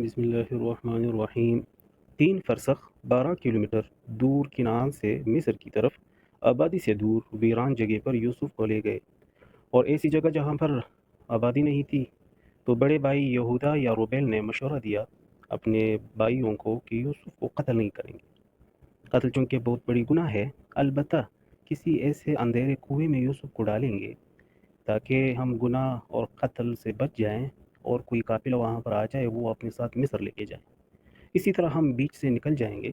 بسم اللہ الرحمن الرحیم 3 فرسخ 12 کلومیٹر دور کنعان سے مصر کی طرف آبادی سے دور ویران جگہ پر یوسف کو لے گئے، اور ایسی جگہ جہاں پر آبادی نہیں تھی۔ تو بڑے بھائی یہودا یا روبیل نے مشورہ دیا اپنے بھائیوں کو کہ یوسف کو قتل نہیں کریں گے، قتل چونکہ بہت بڑی گناہ ہے، البتہ کسی ایسے اندھیرے کنویں میں یوسف کو ڈالیں گے تاکہ ہم گناہ اور قتل سے بچ جائیں، اور کوئی قافلہ وہاں پر آ جائے وہ اپنے ساتھ مصر لے کے جائیں۔ اسی طرح ہم بیچ سے نکل جائیں گے،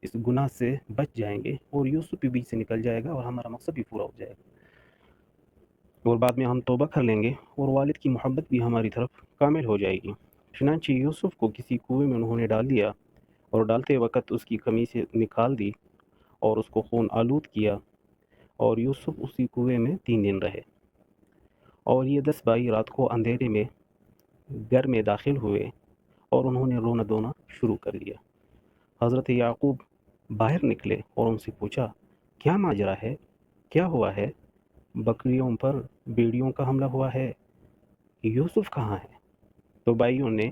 اس گناہ سے بچ جائیں گے، اور یوسف بھی بیچ سے نکل جائے گا اور ہمارا مقصد بھی پورا ہو جائے گا، اور بعد میں ہم توبہ کر لیں گے اور والد کی محبت بھی ہماری طرف کامل ہو جائے گی۔ چنانچہ یوسف کو کسی کنویں میں انہوں نے ڈال دیا، اور ڈالتے وقت اس کی قمیص نکال دی اور اس کو خون آلود کیا، اور یوسف اسی کنویں میں 3 دن رہے۔ اور یہ 10 بھائی رات کو اندھیرے میں گھر میں داخل ہوئے اور انہوں نے رونا دھونا شروع کر دیا۔ حضرت یعقوب باہر نکلے اور ان سے پوچھا، کیا ماجرا ہے؟ کیا ہوا ہے؟ بکریوں پر بیڑیوں کا حملہ ہوا ہے؟ یوسف کہاں ہے؟ تو بھائیوں نے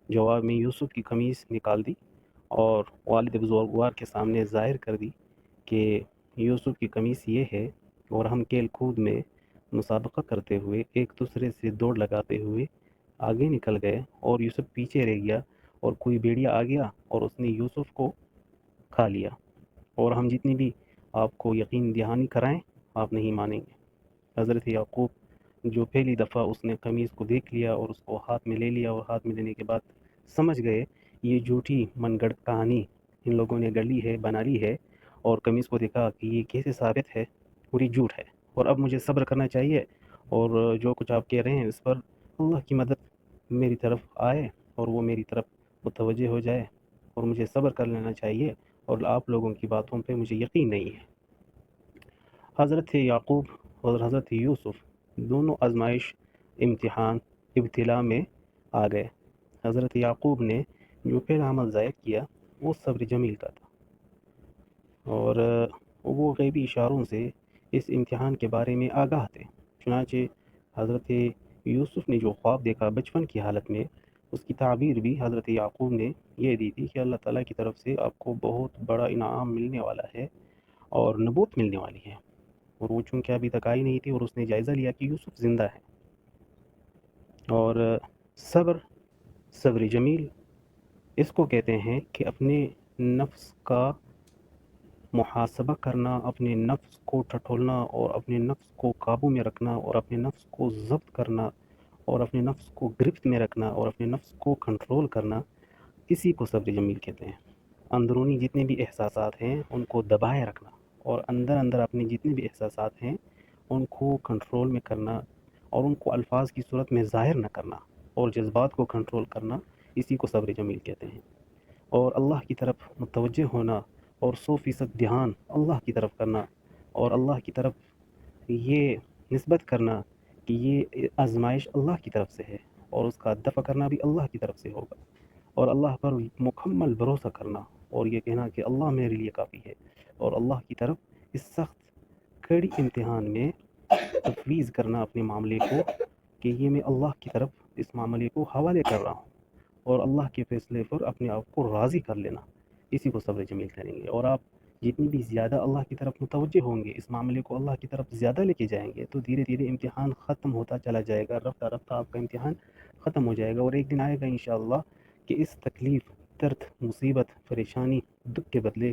جواب میں یوسف کی قمیص نکال دی اور والد بزرگوار کے سامنے ظاہر کر دی کہ یوسف کی قمیص یہ ہے، اور ہم کھیل کود میں مسابقہ کرتے ہوئے ایک دوسرے سے دوڑ لگاتے ہوئے آگے نکل گئے، اور یوسف پیچھے رہ گیا، اور کوئی بھیڑیا آ گیا اور اس نے یوسف کو کھا لیا، اور ہم جتنی بھی آپ کو یقین دہانی کرائیں آپ نہیں مانیں گے۔ حضرت یعقوب جو پہلی دفعہ اس نے قمیص کو دیکھ لیا اور اس کو ہاتھ میں لے لیا، اور ہاتھ میں لینے کے بعد سمجھ گئے یہ جھوٹی من گڑت کہانی ان لوگوں نے گڑ لی ہے، بنا لی ہے، اور قمیص کو دیکھا کہ یہ کیسے ثابت ہے، پوری جھوٹ ہے، اور اب مجھے صبر کرنا چاہیے، اور جو کچھ آپ کہہ رہے ہیں اس پر اللہ کی مدد میری طرف آئے اور وہ میری طرف متوجہ ہو جائے، اور مجھے صبر کر لینا چاہیے، اور آپ لوگوں کی باتوں پہ مجھے یقین نہیں ہے۔ حضرت یعقوب اور حضرت یوسف دونوں آزمائش، امتحان، ابتلا میں آ گئے۔ حضرت یعقوب نے جو پہلا عمل ظاہر کیا وہ صبر جمیل کا تھا، اور وہ غیبی اشاروں سے اس امتحان کے بارے میں آگاہ تھے۔ چنانچہ حضرت یوسف نے جو خواب دیکھا بچپن کی حالت میں، اس کی تعبیر بھی حضرت یعقوب نے یہ دی تھی کہ اللہ تعالیٰ کی طرف سے آپ کو بہت بڑا انعام ملنے والا ہے اور نبوت ملنے والی ہے، اور وہ چونکہ ابھی تک آئی نہیں تھی، اور اس نے جائزہ لیا کہ یوسف زندہ ہے۔ اور صبر، صبر جمیل اس کو کہتے ہیں کہ اپنے نفس کا محاسبہ کرنا، اپنے نفس کو ٹھٹولنا، اور اپنے نفس کو قابو میں رکھنا، اور اپنے نفس کو ضبط کرنا، اور اپنے نفس کو گرفت میں رکھنا، اور اپنے نفس کو کنٹرول کرنا، اسی کو صبر جمیل کہتے ہیں۔ اندرونی جتنے بھی احساسات ہیں ان کو دبائے رکھنا، اور اندر اندر اپنے جتنے بھی احساسات ہیں ان کو کنٹرول میں کرنا، اور ان کو الفاظ کی صورت میں ظاہر نہ کرنا، اور جذبات کو کنٹرول کرنا، اسی کو صبر جمیل کہتے ہیں۔ اور اللہ کی طرف متوجہ ہونا، اور 100% دھیان اللہ کی طرف کرنا، اور اللہ کی طرف یہ نسبت کرنا کہ یہ آزمائش اللہ کی طرف سے ہے، اور اس کا دفع کرنا بھی اللہ کی طرف سے ہوگا، اور اللہ پر مکمل بھروسہ کرنا، اور یہ کہنا کہ اللہ میرے لیے کافی ہے، اور اللہ کی طرف اس سخت کڑی امتحان میں تفویض کرنا اپنے معاملے کو کہ یہ میں اللہ کی طرف اس معاملے کو حوالے کر رہا ہوں، اور اللہ کے فیصلے پر اپنے آپ کو راضی کر لینا، اسی کو صبر جمیل کریں گے۔ اور آپ جتنی بھی زیادہ اللہ کی طرف متوجہ ہوں گے، اس معاملے کو اللہ کی طرف زیادہ لے کے جائیں گے، تو دھیرے دھیرے امتحان ختم ہوتا چلا جائے گا، رفتہ رفتہ آپ کا امتحان ختم ہو جائے گا، اور ایک دن آئے گا انشاءاللہ کہ اس تکلیف، درد، مصیبت، پریشانی، دکھ کے بدلے